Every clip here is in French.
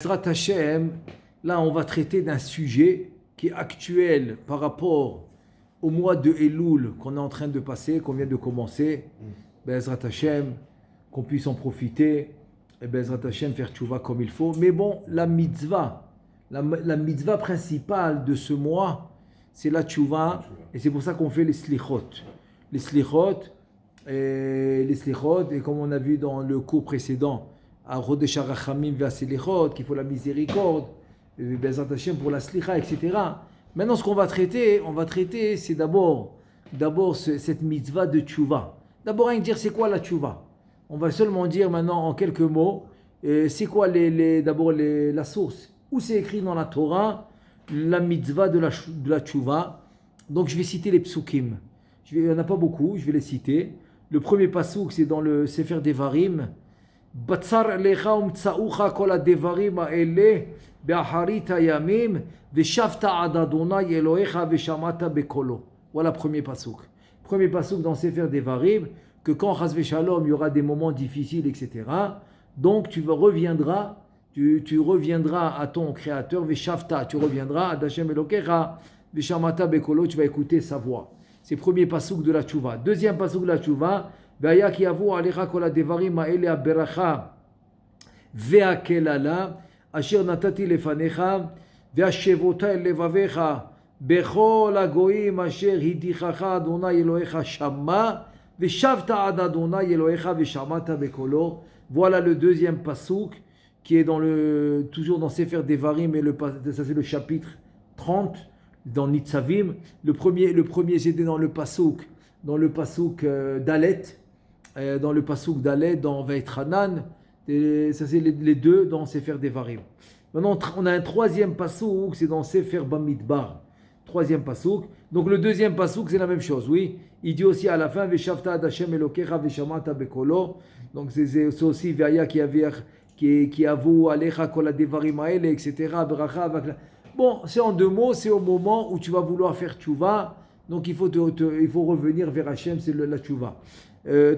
Bezrat Hashem, là on va traiter d'un sujet qui est actuel par rapport au mois de Elul qu'on est en train de passer, qu'on vient de commencer. Bezrat Hashem, qu'on puisse en profiter et Bezrat Hashem faire tchouva comme il faut. Mais bon, la mitzvah principale de ce mois, c'est la tchouva, et c'est pour ça qu'on fait les slichot. Les slichot, et comme on a vu dans le cours précédent, à Rodesh HaRachamim Ve'aselichot, qu'il faut la miséricorde, Bezrat Hashem pour la slicha, etc. Maintenant, ce qu'on va traiter, c'est d'abord cette mitzvah de tchouva. D'abord, on va dire c'est quoi la tchouva. On va seulement dire maintenant en quelques mots, c'est quoi la source. Où c'est écrit dans la Torah, la mitzvah de la tchouva. Donc, je vais citer les psukim. Il n'y en a pas beaucoup, je vais les citer. Le premier pasuk, c'est dans le Sefer Devarim. Batsar lecha umtsaucha kol hadevarim haele be'acharit hayamim ve'shavta ad Adonai Elohecha ve'shamata bekolo. Voilà le premier pasuk. Premier pasuk dans Sefer Devarim, que quand chas v'shalom, il y aura des moments difficiles, etc. Donc tu reviendras à ton Créateur, ve'shavta, tu reviendras à Hashem Elohecha ve'shamata bekolo, tu vas écouter sa voix. C'est le premier pasuk de la tchouva. Deuxième pasuk de la tchouva, Vaya ki yavu alecha kol hadevarim haele haberacha ve'akelala asher natati lefanecha ve'ashevota el levavecha bechol hagoyim asher hidichacha Adonai Elohecha shama ve'shavta ad Adonai Elohecha ve'shamata bekolo. Voilà le deuxième pasuk qui est toujours dans Sefer Devarim, et ça c'est le chapitre 30 dans Nitzavim. Le premier c'était dans le pasuk Dalet, dans Veitranan, ça c'est les deux dans Sefer Devarim. Maintenant on a un troisième pasuk, c'est dans Sefer Bamidbar. Troisième pasuk. Donc le deuxième pasuk c'est la même chose, oui. Il dit aussi à la fin Veshavta ad Hashem Elokecha veshamata bekolo. Donc c'est aussi Vaya qui avoue alecha kol hadevarim haele, etc. Bon, c'est en deux mots, c'est au moment où tu vas vouloir faire tchouva. Donc il faut revenir vers Hachem, c'est la tchouva.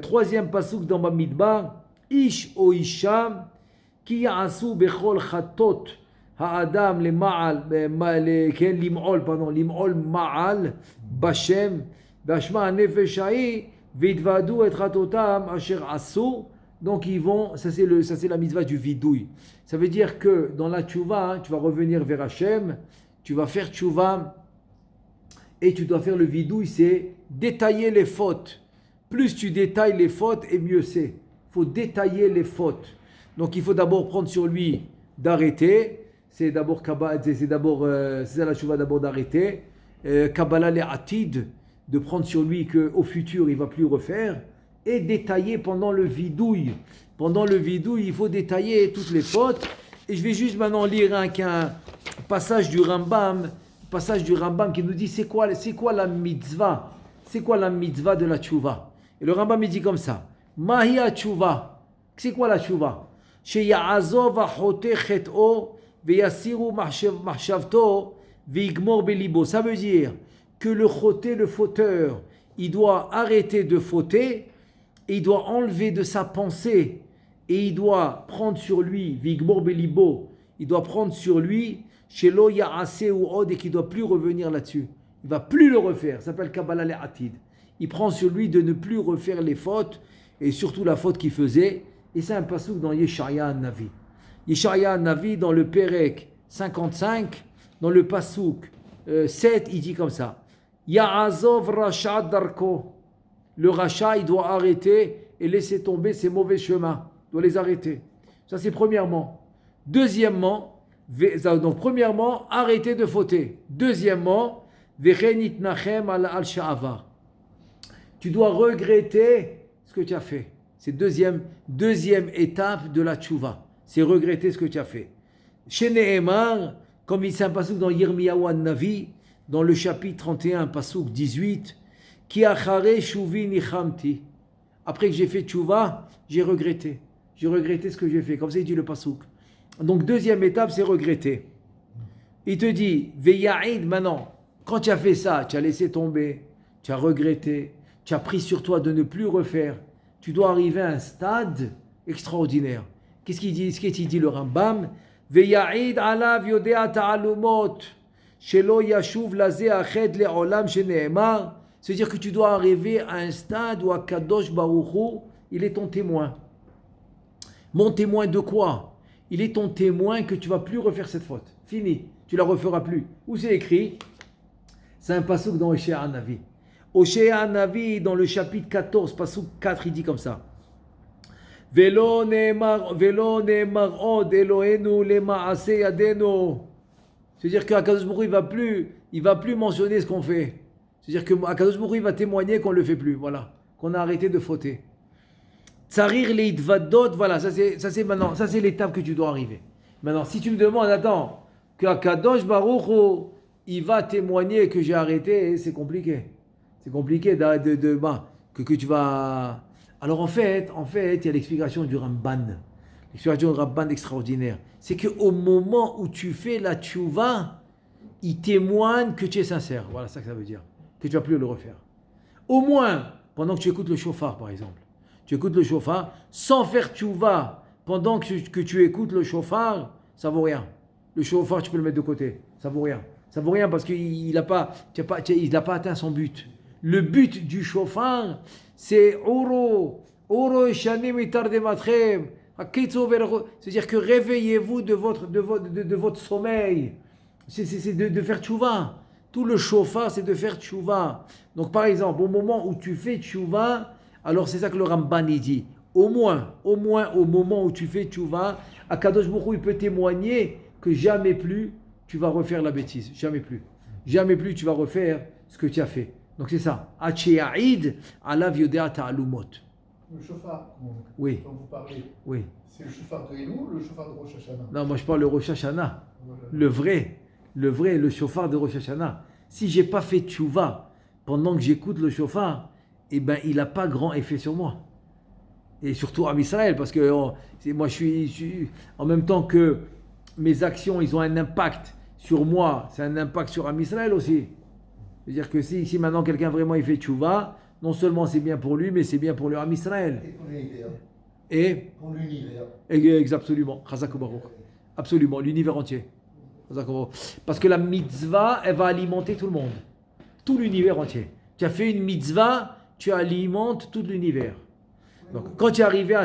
Troisième pasuk dans Bamidbar, Ish o Isha ki ya'asu bechol chatot ha'adam lim'ol ma'al bashem v'ashma ha'nefesh ha'i v'idvadu et chatotam asher asu. Donc ils vont, ça c'est la mitzvah du vidouille. Ça veut dire que dans la tchouva, tu vas revenir vers Hachem, tu vas faire tchouva, et tu dois faire le vidouille, c'est détailler les fautes. Plus tu détailles les fautes, et mieux c'est. Il faut détailler les fautes. Donc il faut d'abord prendre sur lui d'arrêter. C'est ça la tchouva d'abord d'arrêter. Kabbalah le atid, de prendre sur lui qu'au futur il ne va plus refaire. Et détailler pendant le vidouille. Pendant le vidouille, il faut détailler toutes les fautes. Et je vais juste maintenant lire un passage du Rambam qui nous dit c'est quoi la mitzvah. C'est quoi la mitzvah de la tchouva. Et le Rambam il dit comme ça. Mahia tchouva. C'est quoi la tchouva? Sheya'azov ha'chote chet'o ve'yasiru mahshavto ve'igmor belibo. Ça veut dire que le choté, le fauteur, il doit arrêter de fauter, et il doit enlever de sa pensée, et il doit prendre sur lui, Vigmor Belibo, il doit prendre sur lui, Shelo Ya'ase ou Od, et qu'il ne doit plus revenir là-dessus. Il ne va plus le refaire, ça s'appelle Kabbalah le Atid. Il prend sur lui de ne plus refaire les fautes, et surtout la faute qu'il faisait, et c'est un pasuk dans Yeshaya Navi. Yeshaya Navi, dans le Perek 55, dans le pasuk 7, il dit comme ça. Ya'azov Rasha Darko. Le rachat, il doit arrêter et laisser tomber ses mauvais chemins. Il doit les arrêter. Ça, c'est premièrement. Deuxièmement, arrêter de fauter. Deuxièmement, Vechenit Nachem al Sha'avar. Tu dois regretter ce que tu as fait. C'est deuxième étape de la tchouva. C'est regretter ce que tu as fait. Chez Nehemar, comme il s'est un pasuk dans Yirmiyahu Navi, dans le chapitre 31, pasuk 18, Ki achare shuvi nichamti. Après que j'ai fait tchouva, j'ai regretté. J'ai regretté ce que j'ai fait. Comme ça, il dit le pasuk. Donc, deuxième étape, c'est regretter. Il te dit, ve'ya'id, maintenant, quand tu as fait ça, tu as laissé tomber, tu as regretté, tu as pris sur toi de ne plus refaire, tu dois arriver à un stade extraordinaire. Qu'est-ce qu'il dit le Rambam? ויעיד עליו יודע תעלומות שלא ישוב לזה החטא לעולם שנאמר. C'est-à-dire que tu dois arriver à un stade où Akadosh Baruch Hu, il est ton témoin. Mon témoin de quoi? Il est ton témoin que tu ne vas plus refaire cette faute. Fini, tu ne la referas plus. Où c'est écrit? C'est un passouk dans Oshéa Hanavi. Oshéa Hanavi, dans le chapitre 14, passouk 4, il dit comme ça. Velo ne'emar od Elohenu lema'ase yadenu. C'est-à-dire qu'Akadosh Baruch Hu, il va plus mentionner ce qu'on fait. C'est-à-dire qu'Akadosh Baruch Hu va témoigner qu'on ne le fait plus. Voilà, qu'on a arrêté de fauter. Tsarir le'itvadot, voilà, ça c'est maintenant, ça c'est l'étape que tu dois arriver. Maintenant, si tu me demandes, attends, qu'Akadosh Baruch Hu, il va témoigner que j'ai arrêté, c'est compliqué. C'est compliqué que tu vas... Alors en fait, il y a l'explication du Ramban. L'explication du Ramban extraordinaire. C'est qu'au moment où tu fais la tchouva, il témoigne que tu es sincère. Voilà ça que ça veut dire. Que tu ne vas plus le refaire. Au moins, pendant que tu écoutes le shofar, par exemple. Tu écoutes le shofar, sans faire tchouva, pendant que tu écoutes le shofar, ça vaut rien. Le shofar, tu peux le mettre de côté. Ça vaut rien. Ça vaut rien parce qu'il n'a pas atteint son but. Le but du shofar, c'est Oro Shanim Itardematchem. C'est-à-dire que réveillez-vous de votre sommeil. C'est de faire tchouva. Tout le shofar, c'est de faire tchouva. Donc, par exemple, au moment où tu fais tchouva, alors c'est ça que le Ramban dit. Au moins, au moment où tu fais tchouva, Akadosh Baruch Hu, il peut témoigner que jamais plus tu vas refaire la bêtise. Jamais plus. Jamais plus tu vas refaire ce que tu as fait. Donc c'est ça. Acheyaïd alav yodea ta'alumot. Le shofar oui. dont vous parlez, oui. C'est le shofar de Elul ou le shofar de Rosh Hashanah? Non, moi je parle de Rosh Hashanah. Le vrai, le shofar de Rosh Hashanah. Si j'ai pas fait tchouva pendant que j'écoute le shofar, eh ben il n'a pas grand effet sur moi. Et surtout à Israël, parce que moi je suis en même temps que mes actions, ils ont un impact sur moi, c'est un impact sur Am Israël aussi. C'est-à-dire que si maintenant quelqu'un vraiment il fait tchouva, non seulement c'est bien pour lui, mais c'est bien pour le Am Israël. Et pour l'univers. Et pour l'univers. Absolument. Chazak Baruch. Absolument, l'univers entier. Parce que la mitzvah, elle va alimenter tout le monde. Tout l'univers entier. Tu as fait une mitzvah, tu alimentes tout l'univers. Donc, quand tu es arrivé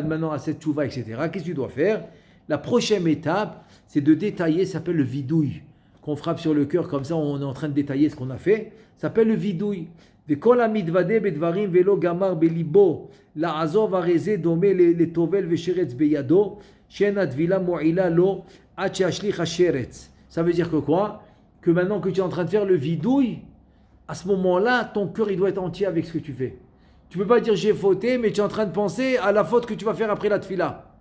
maintenant à cette tchouva, etc., qu'est-ce que tu dois faire? La prochaine étape, c'est de détailler, ça s'appelle le vidouille. Qu'on frappe sur le cœur, comme ça, on est en train de détailler ce qu'on a fait. Ça s'appelle le vidouille. וכל המתוודה בדברים ולא גמר בליבו לעזוב הרי זה דומה לטובל ושרץ בידו שאין הטבילה מועילה לו עד שישליך השרץ. Ça veut dire que quoi? Que maintenant que tu es en train de faire le vidouille, à ce moment-là, ton cœur il doit être entier avec ce que tu fais. Tu ne peux pas dire j'ai fauté, mais tu es en train de penser à la faute que tu vas faire après la tfila.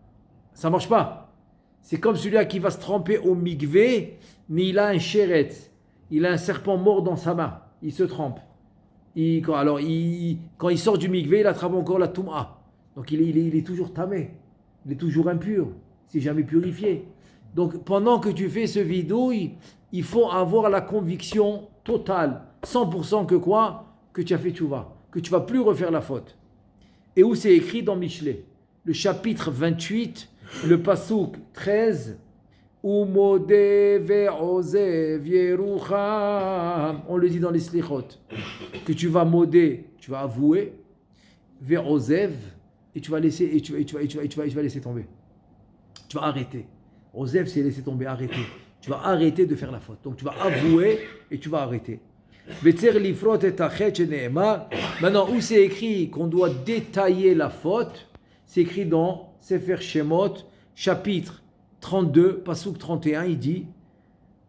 Ça ne marche pas. C'est comme celui-là qui va se tremper au mikvé, mais il a un sheretz. Il a un serpent mort dans sa main. Il se trempe. Quand il sort du mikvé, il attrape encore la touma. Donc il est toujours tamé. Il est toujours impur. Il n'est jamais purifié. Donc pendant que tu fais ce vidouille, il faut avoir la conviction totale, 100% que quoi? Que tu as fait tchouva. Que tu ne vas plus refaire la faute. Et où c'est écrit dans Michelet? Le chapitre 28, le pasouk 13. On le dit dans les slichot, que tu vas moder, tu vas avouer, ve'ozev, et tu vas laisser, et tu vas laisser tomber. Tu vas arrêter. Ozev, c'est laisser tomber, arrêter. Tu vas arrêter de faire la faute. Donc tu vas avouer et tu vas arrêter. Maintenant, où c'est écrit qu'on doit détailler la faute, c'est écrit dans Sefer Shemot, chapitre 32, Pasuk 31, il dit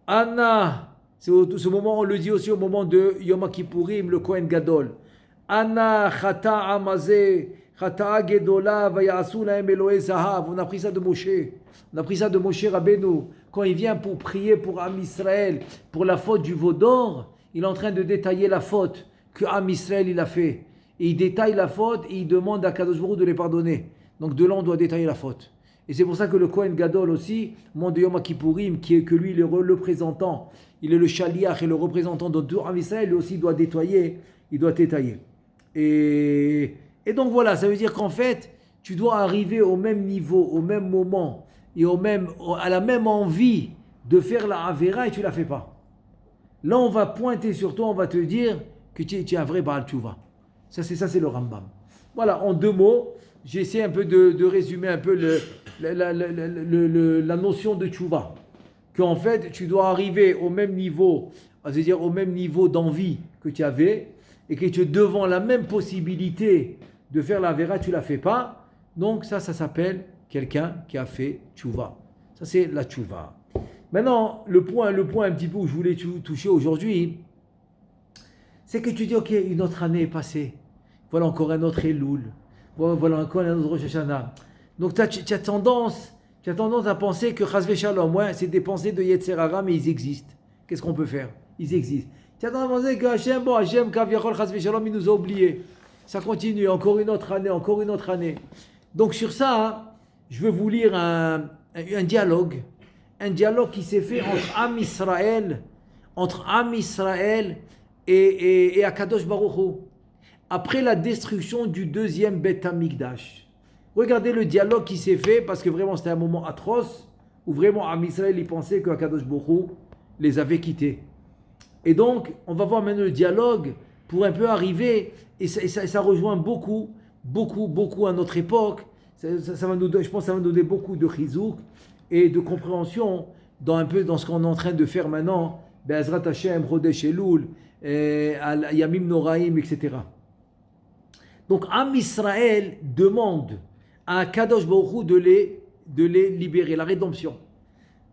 Anna, ce moment, on le dit aussi au moment de Yom Kippourim, le Kohen Gadol. Anna chata'a mazeh, chata'a gedola, vayasu lahem Elohe zahav. On a pris ça de Moshe. On a pris ça de Moshe Rabbeinu. Quand il vient pour prier pour Am Israël, pour la faute du veau d'or, il est en train de détailler la faute que Am Israël il a fait. Et il détaille la faute et il demande à Kadosh Baruch Hu de les pardonner. Donc de là, on doit détailler la faute. Et c'est pour ça que le Kohen Gadol aussi, monde de Yom Kippourim, qui est que lui, le représentant, il est le shaliach et le représentant de tout Am Israël, lui aussi doit détailler, il doit détailler. Et donc voilà, ça veut dire qu'en fait, tu dois arriver au même niveau, au même moment, et à la même envie de faire la Avera et tu ne la fais pas. Là, on va pointer sur toi, on va te dire que tu es un vrai Baal Tchouva. Ça, c'est le Rambam. Voilà, en 2 mots, j'ai essayé un peu de résumer un peu la notion de Tchouva. Qu'en fait, tu dois arriver au même niveau, c'est-à-dire au même niveau d'envie que tu avais, et que tu es devant la même possibilité de faire la Avera, tu ne la fais pas. Donc ça s'appelle quelqu'un qui a fait Tchouva. Ça, c'est la Tchouva. Maintenant, le point un petit peu où je voulais toucher aujourd'hui, c'est que tu dis, ok, une autre année est passée. Voilà encore un autre Elul. Voilà encore un autre Rosh Hashanah. Donc tu as tendance à penser que Chazvé Shalom, c'est des pensées de Yetzer Hara, mais ils existent. Qu'est-ce qu'on peut faire? Ils existent. Tu as tendance à penser que Hachem, Kaviachol, Chazvé Shalom, il nous a oubliés. Ça continue, encore une autre année. Donc sur ça, je veux vous lire un dialogue qui s'est fait entre Am Israël et Akadosh Baruch Hu, après la destruction du deuxième Beth Amikdash. Regardez le dialogue qui s'est fait, parce que vraiment c'était un moment atroce, où vraiment Am Israël il pensait que Akadosh Baruch Hu les avait quittés. Et donc, on va voir maintenant le dialogue pour un peu arriver, et ça rejoint beaucoup à notre époque. Ça va nous, je pense que ça va nous donner beaucoup de chizouk et de compréhension dans ce qu'on est en train de faire maintenant, Be'ezrat Hashem, Chodesh Elul, Yamim Noraim, etc. Donc, Am Israël demande à Kadosh Baruch Hu de les libérer, la rédemption.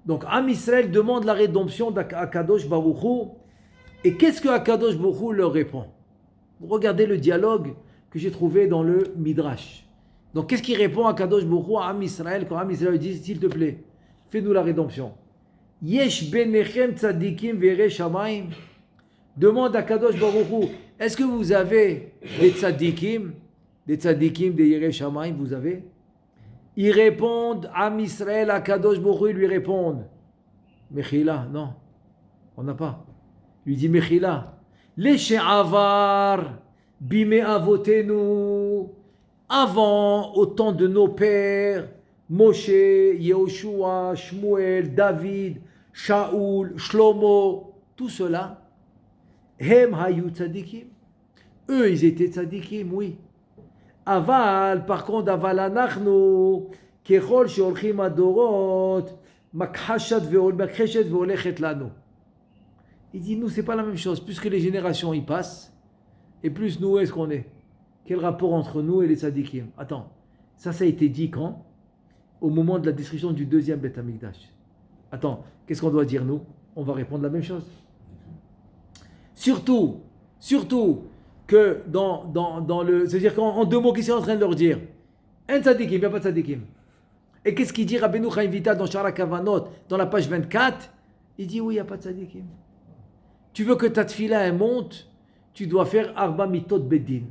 Donc, Am Israël demande la rédemption d'Akadosh Baruch Hu. Et qu'est-ce que Akadosh Baruch Hu leur répond? Regardez le dialogue que j'ai trouvé dans le Midrash. Donc, qu'est-ce qu'il répond à Kadosh Baruch Hu, à Am Israël, quand Am Israël dit, s'il te plaît, fais-nous la rédemption. Yesh benechem tzadikim vere shamayim. Demande à Kadosh Baruch Hu, est-ce que vous avez des tzadikim, des yere shamayim, vous avez? Ils répondent, Am Israël, à Kadosh Baruch Hu, ils lui répondent, Mechila, non, on n'a pas. Il lui dit, Mechila, les she'avar, bime avotenu, avant, au temps de nos pères, Moshe, Yehoshua, Shmuel, David, Shaoul, Shlomo, tout cela, Hem hayu tzadikim. Eux, ils étaient tzadikim, oui. Aval, par contre, aval anachnu, kechol sheolchim adorot, makhashat veolechet lanu. Il dit, nous, c'est pas la même chose. Plus que les générations y passent, et plus nous, est-ce qu'on est? Quel rapport entre nous et les tzadikim? Attends, ça a été dit quand? Au moment de la destruction du deuxième Beth Amikdash. Attends, qu'est-ce qu'on doit dire nous? On va répondre la même chose. Surtout que dans le... C'est-à-dire qu'en 2 mots, qu'est-ce qu'il est en train de leur dire? Un tzadikim, il n'y a pas de tzadikim. Et qu'est-ce qu'il dit Rabbeinu Chaim Vital dans Shara Kavanot, dans la page 24? Il dit oui, il n'y a pas de tzadikim. Tu veux que ta tfila elle monte, tu dois faire Arba Mitot Bedin.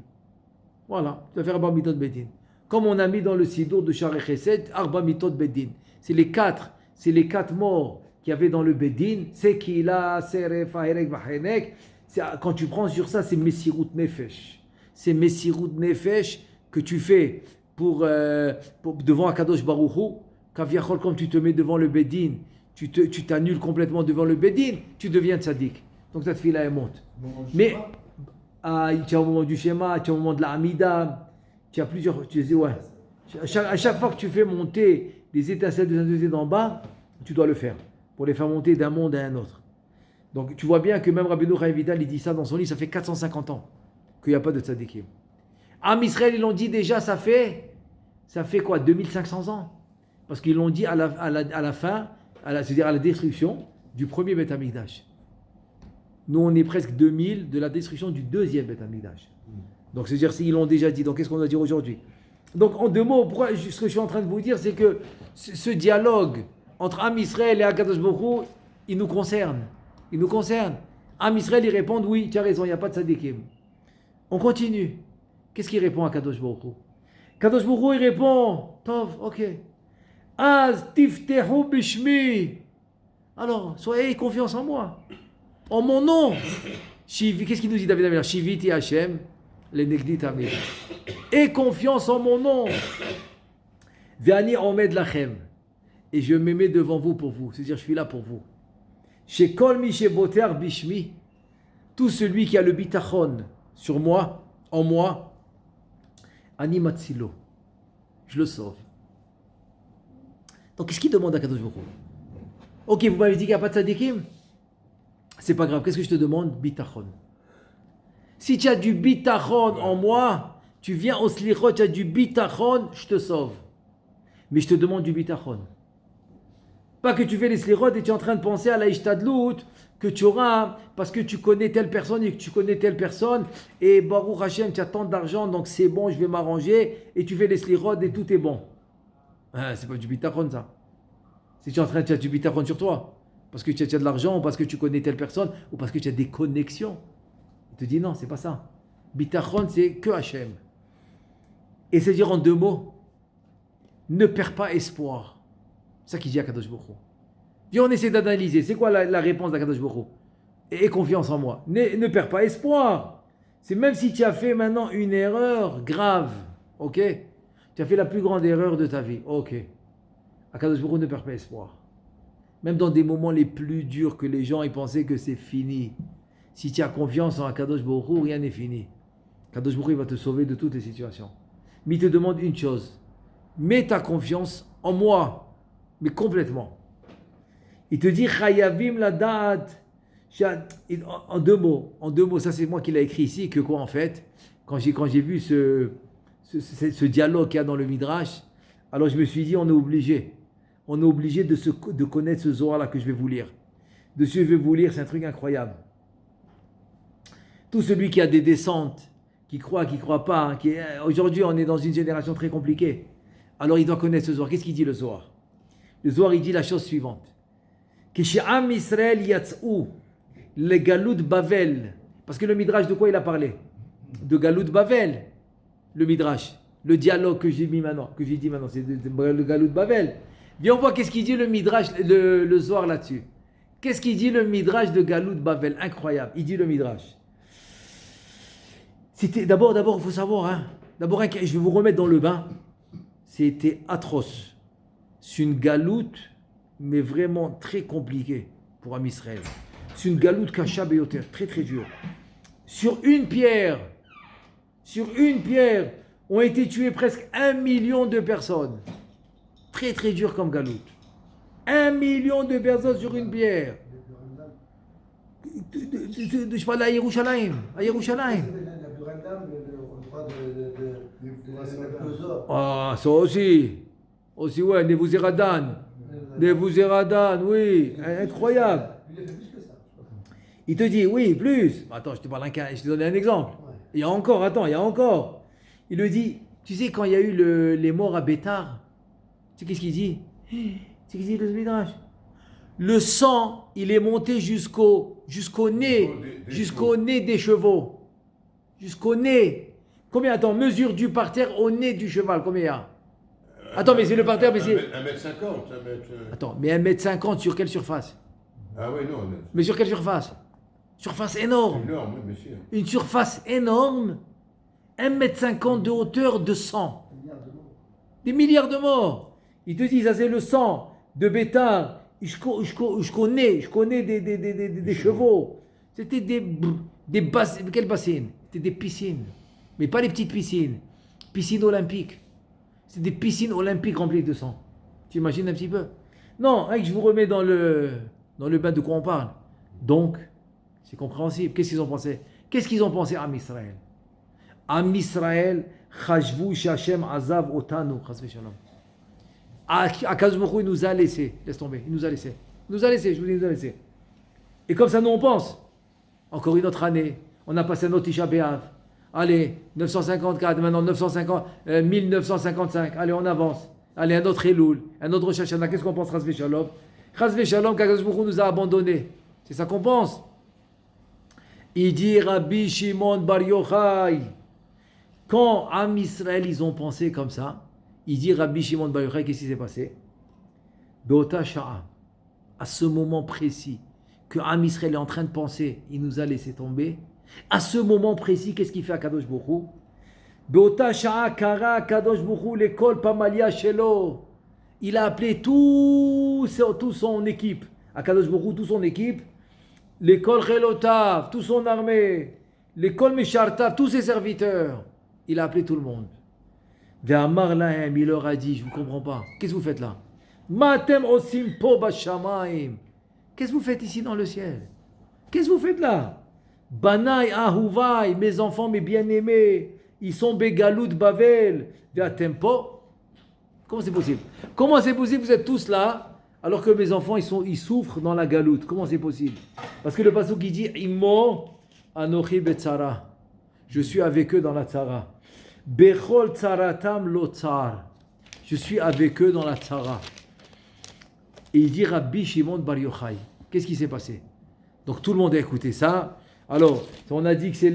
Voilà, tu dois faire Arba Mitot Bedin. Comme on a mis dans le Sidour de Shara Chesed, Arba Mitot Bedin. C'est les 4 morts qu'il y avait dans le Bedin. Sekila, Seref, Aherek, Vahenek. Quand tu prends sur ça, c'est Messirut Nefesh. C'est Messirut Nefesh que tu fais pour devant Akadosh Baruch Hu. Kaviachol, quand tu te mets devant le Bedin, tu t'annules complètement devant le Bedin, tu deviens tzaddik. Donc ta tefila elle monte. Mais tu as au moment du schéma, tu as au moment de la Hamida, tu as plusieurs. Tu dis ouais. À chaque fois que tu fais monter des étincelles de sainteté d'en bas, tu dois le faire pour les faire monter d'un monde à un autre. Donc tu vois bien que même Rabbeinu Chaim Vital, il dit ça dans son livre, ça fait 450 ans qu'il n'y a pas de tzadikim. Am Israël, ils l'ont dit déjà, ça fait quoi, 2500 ans? Parce qu'ils l'ont dit à la fin, c'est-à-dire à la destruction du premier Beth Amikdash. Nous, on est presque 2000 de la destruction du deuxième Beth Amikdash. Donc c'est-à-dire s'ils l'ont déjà dit, donc qu'est-ce qu'on doit dire aujourd'hui? Donc en 2 mots, ce que je suis en train de vous dire, c'est que ce dialogue entre Am Israël et Akadosh Baruch Hu, il nous concerne. Am Israël, ils répondent, oui, tu as raison, il n'y a pas de tzadikim. On continue. Qu'est-ce qu'il répond à Kadosh Baruch Hu? Kadosh Baruch Hu, il répond, Tov, ok. Az tiftehu bishmi. Alors, soyez confiance en moi. En mon nom. Qu'est-ce qu'il nous dit David Amelach? Shiviti Hashem, le negdi tamid. Aie confiance en mon nom. Ve'ani omed lachem. et je me mets devant vous pour vous. C'est-à-dire, je suis là pour vous. Chez Kol mi chez Boter Bishmi, tout celui qui a le bitachon sur moi, en moi, animatsilo, je le sauve. Donc, qu'est-ce qu'il demande à Kadosh Baruch Hu? Ok, vous m'avez dit qu'il n'y a pas de tzadikim? C'est pas grave, qu'est-ce que je te demande? Bitachon. Si tu as du bitachon en moi, tu viens au slichot, tu as du bitachon, je te sauve. Mais je te demande du bitachon. Pas que tu fais les slichot et tu es en train de penser à la ishtadlout que tu auras parce que tu connais telle personne et que tu connais telle personne et Baruch Hashem, tu as tant d'argent donc c'est bon, je vais m'arranger et tu fais les slichot et tout est bon. Ah, c'est pas du bitachon ça. Si tu es en train de faire du bitachon sur toi, parce que tu as de l'argent ou parce que tu connais telle personne ou parce que tu as des connexions. Il te dit non, c'est pas ça. Bitachon, c'est que Hashem. Et c'est dire en deux mots, ne perds pas espoir. C'est ça qu'il dit à Kadosh Baruch Hu. Viens, on essaie d'analyser. C'est quoi la réponse d'Akadosh Baruch Hu? Et confiance en moi. Ne perds pas espoir. C'est même si tu as fait maintenant une erreur grave, ok? Tu as fait la plus grande erreur de ta vie, ok. Akadosh Baruch Hu ne perd pas espoir. Même dans des moments les plus durs que les gens ils pensaient que c'est fini. Si tu as confiance en Akadosh Baruch Hu, rien n'est fini. Akadosh Baruch Hu va te sauver de toutes les situations. Mais il te demande une chose. Mets ta confiance en moi, mais complètement. Il te dit Chayavim la date. En deux mots, ça c'est moi qui l'ai écrit ici, que quoi en fait, quand j'ai vu ce dialogue qu'il y a dans le Midrash, alors je me suis dit on est obligé de connaître ce Zohar là que je vais vous lire. De ce que je vais vous lire, c'est un truc incroyable. Tout celui qui a des descentes, qui croit pas, hein, aujourd'hui on est dans une génération très compliquée, alors il doit connaître ce Zohar. Qu'est-ce qu'il dit le Zohar? Le Zohar il dit la chose suivante. Kishi'am Israël yatz'u le Galout Bavel. Parce que le Midrash, de quoi il a parlé? De Galout Bavel. Le Midrash. Le dialogue que j'ai dit maintenant, c'est le Galout Bavel. Viens, on voit qu'est-ce qu'il dit le Midrash, le Zohar là-dessus. Qu'est-ce qu'il dit le Midrash de Galout Bavel? Incroyable. Il dit le Midrash. D'abord, il faut savoir, hein. D'abord, je vais vous remettre dans le bain. C'était atroce. C'est une galoute, mais vraiment très compliquée pour Am Israël. C'est une galoute kasha beyoter, très très dure. Sur une pierre, ont été tués presque 1 million de personnes. Très très dur comme galoute. 1 million de personnes sur une pierre. Je parle à Yerushalayim. Ah, ça aussi. Aussi, ouais, Nebuzeradan, oui, incroyable. Il te dit, oui, plus. Attends, je te donne un exemple. Il y a encore. Il le dit, tu sais, quand il y a eu les morts à Bétar, tu sais qu'est-ce qu'il dit? C'est qu'est-ce qu'il dit le Midrash? Le sang, il est monté jusqu'au nez des chevaux. Jusqu'au nez. Combien, attends, mesure du parterre au nez du cheval, combien il y a? Attends, mais c'est le parterre, mais c'est... 1m50. Attends, mais 1m50 sur quelle surface? Ah oui, non. Mais sur quelle surface? Surface énorme. Énorme, oui, monsieur. Une surface énorme, 1m50 de hauteur de sang. Des milliards de morts. Ils te disent, ça c'est le sang de Bétar. Je connais des chevaux. C'était des bassines. Quelles bassines? C'était des piscines. Mais pas les petites piscines. Piscines olympiques. C'est des piscines olympiques remplies de sang. Tu imagines un petit peu? Non, hein, je vous remets dans le bain de quoi on parle. Donc, c'est compréhensible. Qu'est-ce qu'ils ont pensé Am Israël? Am Israël, Chashvu Shachem Azav Otanu, Chas v'Shalom. Akadosh Baruch Hu, il nous a laissé. Laisse tomber, il nous a laissé. Je vous dis, il nous a laissé. Et comme ça, nous, on pense. Encore une autre année. On a passé un autre Tisha B'Av. Allez, 954, maintenant 1955. Allez, on avance. Allez, un autre Elul, un autre Rosh Hashanah. Qu'est-ce qu'on pense, Chas v'Shalom? Chas v'Shalom, qu'Akadosh Baruch Hu nous a abandonnés. C'est ça qu'on pense. Il dit Rabbi Shimon Bar Yochai. Quand Am Israël, ils ont pensé comme ça, il dit Rabbi Shimon Bar Yochai, qu'est-ce qui s'est passé? Beota Sha'a. À ce moment précis, que Am Israël est en train de penser, il nous a laissé tomber. À ce moment précis, qu'est-ce qu'il fait à Kadosh Baruch Hu? Beota Sha'a Kara Kadosh Baruch Hu l'école Pamalia Shelo. il a appelé tout son équipe, Akadosh Baruch Hu, toute son équipe, l'école Chelotav, toute son armée, l'école Meshartav, tous ses serviteurs. Il a appelé tout le monde. Ve'amar lahem, il leur a dit, je ne vous comprends pas, qu'est-ce que vous faites là? Matem osim po bashamaim. Qu'est-ce que vous faites ici dans le ciel? Qu'est-ce que vous faites là? Banai ahuvai, mes enfants, mes bien-aimés, ils sont begalout Bavel, ve'atempo. Comment c'est possible? Comment c'est possible? Vous êtes tous là, alors que mes enfants, ils souffrent dans la galoute. Comment c'est possible? Parce que le pasuk qui dit, Immo anochi betzara. Je suis avec eux dans la tzara. Bechol tzaratam lo tzar. Je suis avec eux dans la tzara. Et il dit Rabbi Shimon Bar Yochai. Qu'est-ce qui s'est passé? Donc tout le monde a écouté ça. Alors, on a dit que c'est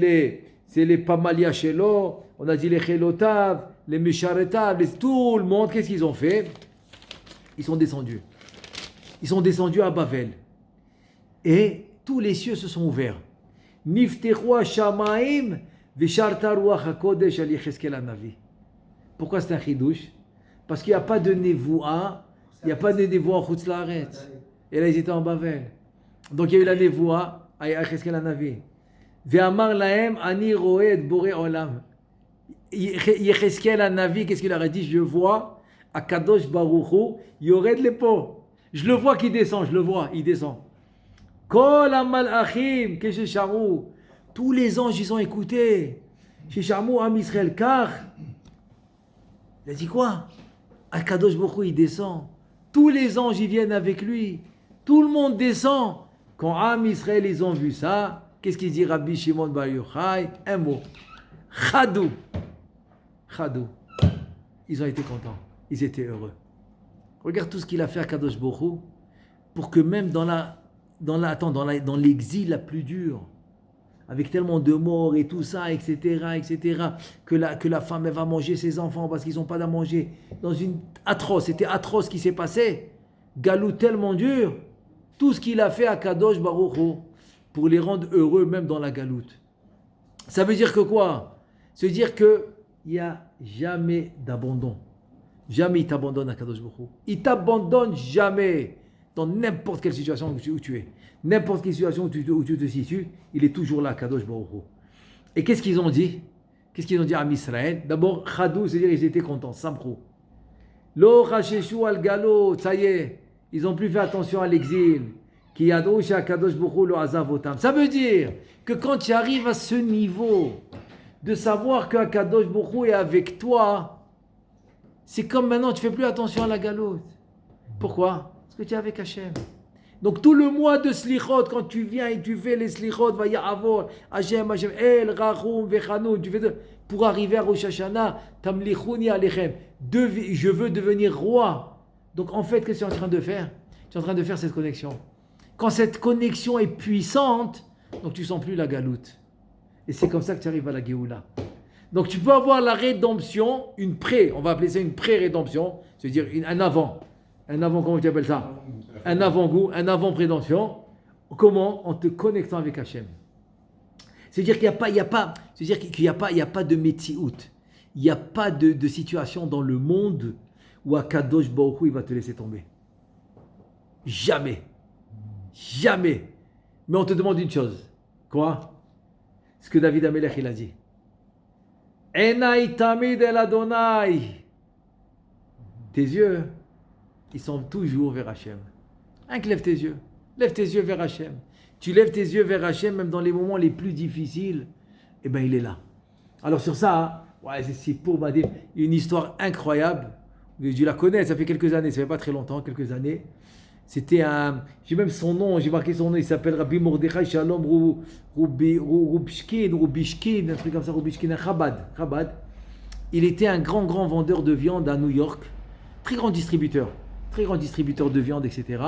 les Pamalia Shelo, on a dit les Chelotav, les Mesharetav, tout le monde, qu'est-ce qu'ils ont fait? Ils sont descendus. Ils sont descendus à Bavel. Et tous les cieux se sont ouverts. Niftechu Shamaim Vesharta Ruach HaKodesh al Yecheskel HaNavi. Pourquoi c'est un chidouche? Parce qu'il n'y a pas de nevoua, il n'y a pas de nevoua en Chutz Laaretz. Et là, ils étaient en Bavel. Donc, il y a eu la nevoua à Yecheskel HaNavi. Ve'amar lahem ani roed boré olam. Yecheskel HaNavi, qu'est-ce qu'il aurait dit? Je vois Akadosh Baruch Hu, yored lepo. Je le vois qui descend, je le vois, il descend. Kol ha-malachim keshecharu. Tous les anges, ils ont écouté. Shecharmu am Israël kar. Il a dit quoi? Akadosh Baruch Hu, il descend. Tous les anges, ils viennent avec lui. Tout le monde descend. Quand Am Israël, ils ont vu ça, qu'est-ce qu'il dit Rabbi Shimon Bar Yochai? Un mot. Chadou. Chadou. Ils ont été contents. Ils étaient heureux. Regarde tout ce qu'il a fait à Kadosh Baruch Hu pour que même dans l'exil la plus dure, avec tellement de morts et tout ça, etc., que la femme elle va manger ses enfants parce qu'ils n'ont pas à manger. C'était atroce ce qui s'est passé. Galou tellement dur. Tout ce qu'il a fait à Kadosh Baruch Hu pour les rendre heureux même dans la galoute. Ça veut dire que quoi? Ça veut dire qu'il n'y a jamais d'abandon. Jamais il t'abandonne à Kadosh Baruch Hu. Il t'abandonne jamais dans n'importe quelle situation où tu es. N'importe quelle situation où tu te situes, il est toujours là, Kadosh Baruch Hu. Et qu'est-ce qu'ils ont dit? Qu'est-ce qu'ils ont dit à Israël? D'abord, Chadou, c'est-à-dire ils étaient contents, Samchou. Lo chasheshu al galot, ça y est, ils n'ont plus fait attention à l'exil. Ki yadou she'akadosh Baruch Hu lo azavotam. Ça veut dire que quand tu arrives à ce niveau de savoir que Kadosh Baruch Hu est avec toi, c'est comme maintenant, tu ne fais plus attention à la galoute. Pourquoi? Parce que tu es avec Hachem. Donc tout le mois de Slichot, quand tu viens et tu fais les Slichot, Vaya Avor, Hachem, El, Rachum, Vechanoun, pour arriver à Rosh Hashanah, Tamlichouni Alechem, je veux devenir roi. Donc en fait, qu'est-ce que tu es en train de faire? Tu es en train de faire cette connexion. Quand cette connexion est puissante, donc tu ne sens plus la galoute. Et c'est comme ça que tu arrives à la Géoula. Donc tu peux avoir la rédemption, on va appeler ça une pré-rédemption, c'est-à-dire un avant. Un avant, comment tu appelles ça? Un avant-goût, un avant-prédemption. Comment? En te connectant avec Hachem. C'est-à-dire qu'il n'y a pas de métiout. Il n'y a pas de situation dans le monde où Akadosh Baruch Hu, il va te laisser tomber. Jamais. Jamais. Mais on te demande une chose. Quoi? Ce que David Amelech, il a dit. Enai tamid el Adonai. Tes yeux, ils sont toujours vers Hachem. Lève tes yeux. Lève tes yeux vers Hachem. Tu lèves tes yeux vers Hachem, même dans les moments les plus difficiles, eh bien, il est là. Alors sur ça, c'est pour dire une histoire incroyable. Je la connais, ça fait quelques années, ça fait pas très longtemps, quelques années. C'était j'ai même son nom, j'ai marqué son nom, il s'appelle Rabbi Mordechai Shalom Rubishkin, un truc comme ça, Rubishkin, un Chabad. Il était un grand vendeur de viande à New York, très grand distributeur de viande, etc.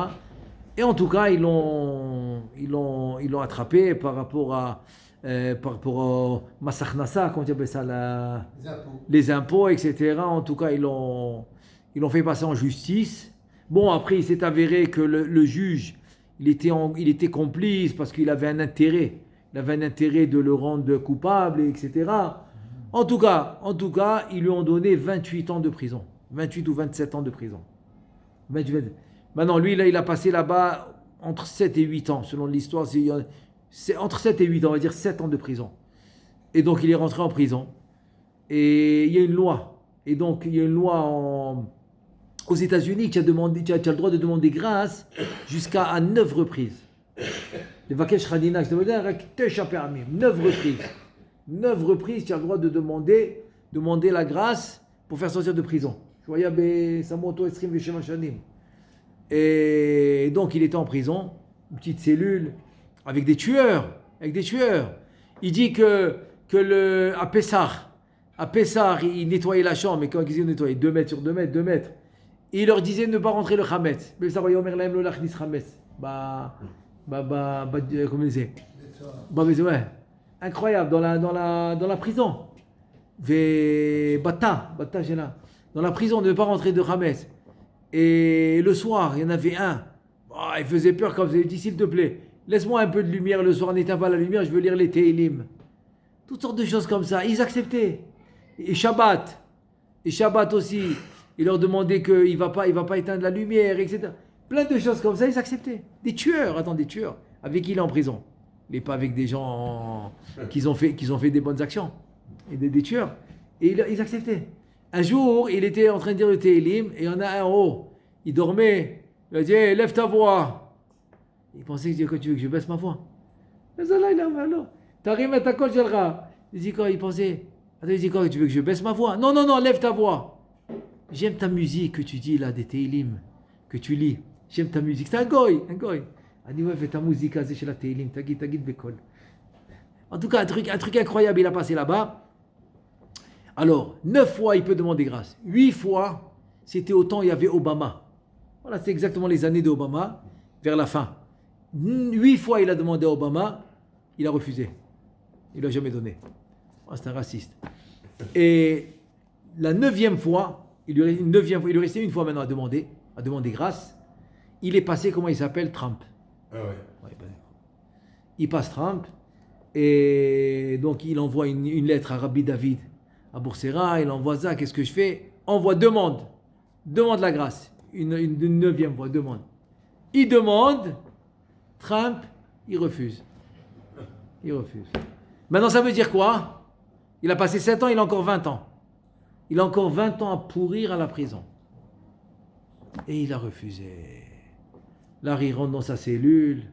Et en tout cas, ils l'ont attrapé par rapport au Masachnasa, comment tu appelles ça, les impôts, etc. En tout cas, ils l'ont fait passer en justice. Bon, après, il s'est avéré que le juge, il était complice parce qu'il avait un intérêt. Il avait un intérêt de le rendre coupable, etc. En tout cas, ils lui ont donné 28 ans de prison. 28 ou 27 ans de prison. Maintenant, lui, là, il a passé là-bas entre 7 et 8 ans, selon l'histoire. C'est entre 7 et 8 ans, on va dire 7 ans de prison. Et donc, il est rentré en prison. Et il y a une loi. Et donc, il y a une loi aux États-Unis qui tu as le droit de demander grâce jusqu'à 9 reprises. Les vakesh Khadina, je te veux dire, 9 reprises. 9 reprises, tu as le droit de demander la grâce pour faire sortir de prison. Et donc, il était en prison, une petite cellule, avec des tueurs. Il dit à Pessah, il nettoyait la chambre, mais quand il nettoyait 2 mètres sur 2 mètres, 2 mètres, et il leur disait de ne pas rentrer le Hametz. Comment il disait? Ouais. Incroyable, dans la prison. Bata, j'ai là. Dans la prison, ne pas rentrer de Hametz. Et le soir, il y en avait un. Il faisait peur quand vous avez dit, s'il te plaît, laisse-moi un peu de lumière le soir, n'éteins pas la lumière, je veux lire les Tehillim. Toutes sortes de choses comme ça. Ils acceptaient. Et Shabbat aussi. Il leur demandait qu'il ne va pas éteindre la lumière, etc. Plein de choses comme ça, ils acceptaient. Des tueurs, avec qui il est en prison. Il n'est pas avec des gens qui ont fait des bonnes actions. Et des tueurs. Et ils acceptaient. Un jour, il était en train de dire le Tehillim, et il y en a un en haut. Il dormait. Il a dit, hey, lève ta voix. Il pensait que tu veux que je baisse ma voix. Mais ça là, il a alors. T'arrives à ta colle, il dit quoi? Il pensait. Attends, il dit quoi? Tu veux que je baisse ma voix? Non, lève ta voix. J'aime ta musique que tu dis là, des Tehillim, que tu lis. J'aime ta musique. C'est un goy. Il dit, ouais, fais ta musique, c'est chez la Tehillim, ta guide bécole. En tout cas, un truc incroyable, il a passé là-bas. Alors, 9 fois, il peut demander grâce. 8 fois, c'était au temps où il y avait Obama. Voilà, c'est exactement les années d'Obama, vers la fin. 8 fois, il a demandé à Obama, il a refusé. Il ne l'a jamais donné. C'est un raciste. Et la 9e fois, il lui restait une fois maintenant à demander grâce. Il est passé, comment il s'appelle? Trump. Ah ouais. Il passe Trump, et donc il envoie une lettre à Rabbi David, à Boursera, il envoie ça, qu'est-ce que je fais? Envoie, demande la grâce. Une 9e fois, demande. Il demande, Trump, il refuse. Maintenant, ça veut dire quoi? Il a passé 7 ans, il a encore 20 ans. Il a encore 20 ans à pourrir à la prison. Et il a refusé. Là, il rentre dans sa cellule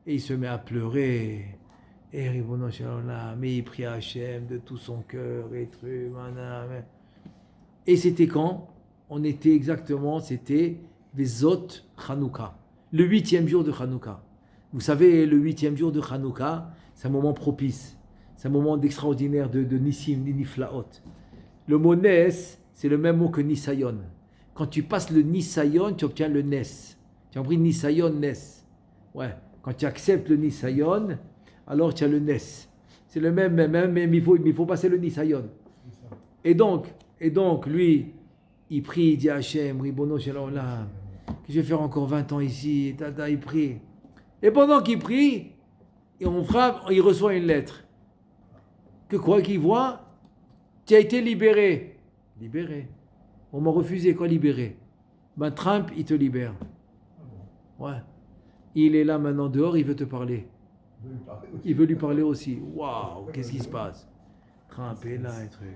et il se met à pleurer. Et mais il prie à Hachem de tout son cœur et truc. Et c'était quand? C'était Vezot Chanukah, le 8e jour de Chanukah. Vous savez, le 8e jour de Chanukah, c'est un moment propice. C'est un moment d'extraordinaire de Nissim, Niflaot. Le mot Nes, c'est le même mot que Nisayon. Quand tu passes le Nisayon, tu obtiens le Nes. Tu as compris Nisayon, Nes. Ouais. Quand tu acceptes le Nisayon, alors tu as le Nes. C'est le même, mais il faut passer le Nisayon. Et donc, lui, il prie, il dit à Hachem, Ribono Shel Olam, que je vais faire encore 20 ans ici. Il prie. Et pendant qu'il prie, il reçoit une lettre. Que quoi qu'il voit? Tu as été libéré. On m'a refusé, quoi libéré? Trump, il te libère. Ouais. Il est là maintenant dehors, il veut te parler. Il veut lui parler aussi. Waouh, qu'est-ce qui se passe? Trump est là, et truc.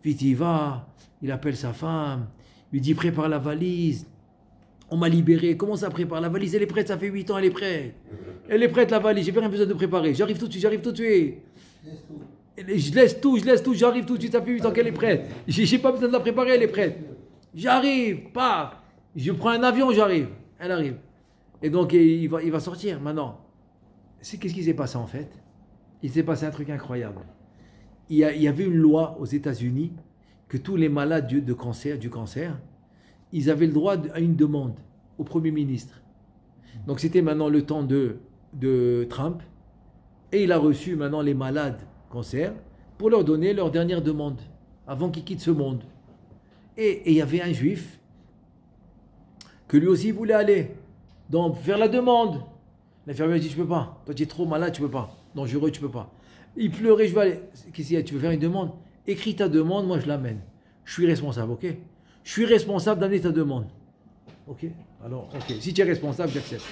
Vite, il va, il appelle sa femme, lui dit prépare la valise. On m'a libéré. Comment ça prépare la valise? Elle est prête, ça fait 8 ans, elle est prête. Elle est prête, la valise, j'ai pas rien besoin de préparer. J'arrive tout de suite. Je laisse tout, j'arrive tout de suite, ça fait 8 ans qu'elle est prête. J'ai pas besoin de la préparer, elle est prête. J'arrive, paf. Je prends un avion, j'arrive. Elle arrive. Et donc, il va sortir maintenant. Qu'est-ce qui s'est passé en fait? Il s'est passé un truc incroyable. Il y avait une loi aux États-Unis que tous les malades du cancer, ils avaient le droit à une demande au Premier ministre. Donc, c'était maintenant le temps de Trump. Et il a reçu maintenant les malades cancer pour leur donner leur dernière demande avant qu'ils quittent ce monde. Et il y avait un juif que lui aussi voulait aller donc faire la demande. L'infirmière dit, je peux pas, toi tu es trop malade, tu peux pas, dangereux, tu peux pas. Il pleurait, je vais aller. Qu'est-ce qu'il y a? Tu veux faire une demande? Écris ta demande, moi je l'amène. Je suis responsable, ok? Je suis responsable d'amener ta demande. Ok, alors, ok. Si tu es responsable, j'accepte.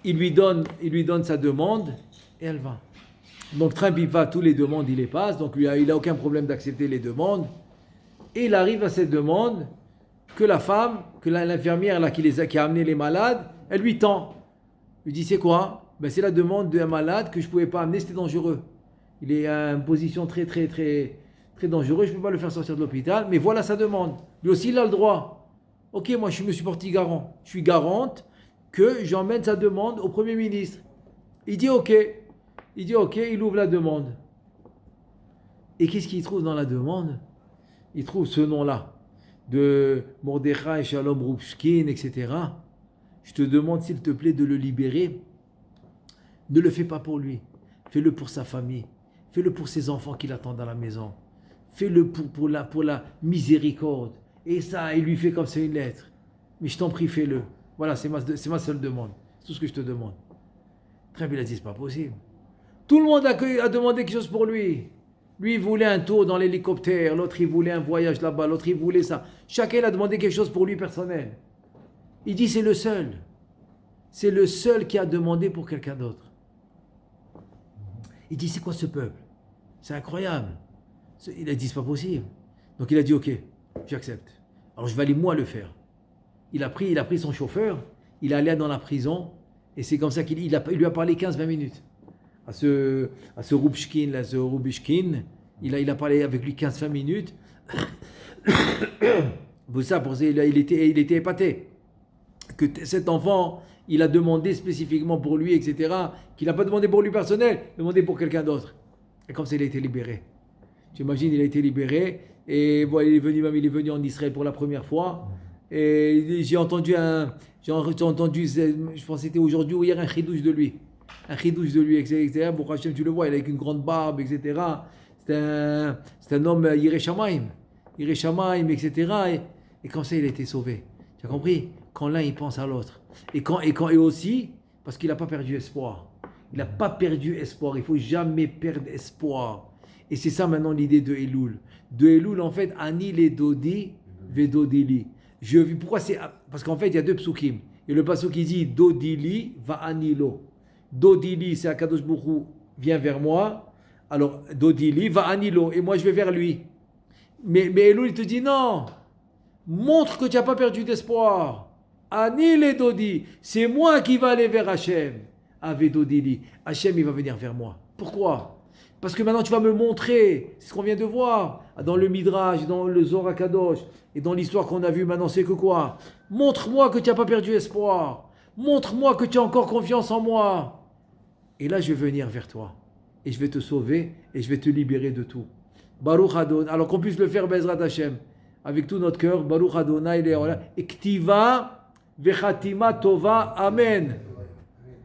Il lui donne sa demande et elle va. Donc Trump, il va, tous les demandes, il les passe. Donc il n'a aucun problème d'accepter les demandes. Et il arrive à cette demande que la femme, que l'infirmière là, qui a amené les malades, elle lui tend. Il dit, c'est quoi? Ben, c'est la demande d'un malade que je ne pouvais pas amener, c'était dangereux. Il est à une position très, très, très, très dangereuse, je ne peux pas le faire sortir de l'hôpital, mais voilà sa demande. Lui aussi, il a le droit. Ok, moi, je me suis porté garant. Je suis garante que j'emmène sa demande au Premier ministre. Il dit ok. Il ouvre la demande. Et qu'est-ce qu'il trouve dans la demande? Il trouve ce nom-là, de Mordechai Shalom Rubshkin, etc. Je te demande, s'il te plaît, de le libérer. Ne le fais pas pour lui. Fais-le pour sa famille. Fais-le pour ses enfants qui l'attendent à la maison. Fais-le pour la miséricorde. Et ça, il lui fait comme ça une lettre. Mais je t'en prie, fais-le. Voilà, c'est ma seule demande. C'est tout ce que je te demande. Très bien, il a dit, c'est pas possible. Tout le monde a demandé quelque chose pour lui. Lui, il voulait un tour dans l'hélicoptère. L'autre, il voulait un voyage là-bas. L'autre, il voulait ça. Chacun a demandé quelque chose pour lui personnel. Il dit, c'est le seul. C'est le seul qui a demandé pour quelqu'un d'autre. Il dit, c'est quoi ce peuple? C'est incroyable. Il a dit, c'est pas possible. Donc il a dit, ok, j'accepte. Alors je vais aller moi le faire. Il a pris son chauffeur, il est allé dans la prison, et c'est comme ça qu'il lui a parlé 15-20 minutes. À ce Rubshkin, là, ce Rubishkin, il a parlé avec lui 15-20 minutes. Pour ça, il était épaté. Que cet enfant, il a demandé spécifiquement pour lui, etc., qu'il n'a pas demandé pour lui personnel, il a demandé pour quelqu'un d'autre. Et comme ça, il a été libéré. J'imagine, il a été libéré, et voilà, il est venu en Israël pour la première fois, et j'ai entendu, je pense que c'était aujourd'hui ou hier, un chidouche de lui, etc. Pour Hachem, tu le vois, il a avec une grande barbe, etc. C'est un homme Yireh Shamayim, etc. Et comme ça, il a été sauvé. Tu as compris? Quand l'un, il pense à l'autre. Et aussi, parce qu'il n'a pas perdu espoir. Il n'a pas perdu espoir. Il ne faut jamais perdre espoir. Et c'est ça maintenant l'idée de Elul. De Elul, en fait, Ani le Dodi, Vedodili. Pourquoi c'est. Parce qu'en fait, il y a deux psukim. Et le pasuk qui dit Dodili va Anilo. Dodili, c'est Akadosh Baruch Hu, viens vers moi. Alors, Dodili va Anilo. Et moi, je vais vers lui. Mais Elul, il te dit non. Montre que tu n'as pas perdu d'espoir. Ani le Dodi. C'est moi qui va aller vers Hachem. Ave Dodili. Hachem, il va venir vers moi. Pourquoi? Parce que maintenant tu vas me montrer, c'est ce qu'on vient de voir, dans le Midrash, dans le Zohar Kadosh, et dans l'histoire qu'on a vue maintenant, c'est que quoi? Montre-moi que tu n'as pas perdu espoir. Montre-moi que tu as encore confiance en moi. Et là, je vais venir vers toi. Et je vais te sauver, et je vais te libérer de tout. Baruch Adon. Alors qu'on puisse le faire, Bezrat Hashem, avec tout notre cœur. Baruch Adonai, et Ktiva, Vechatima Tova. Amen.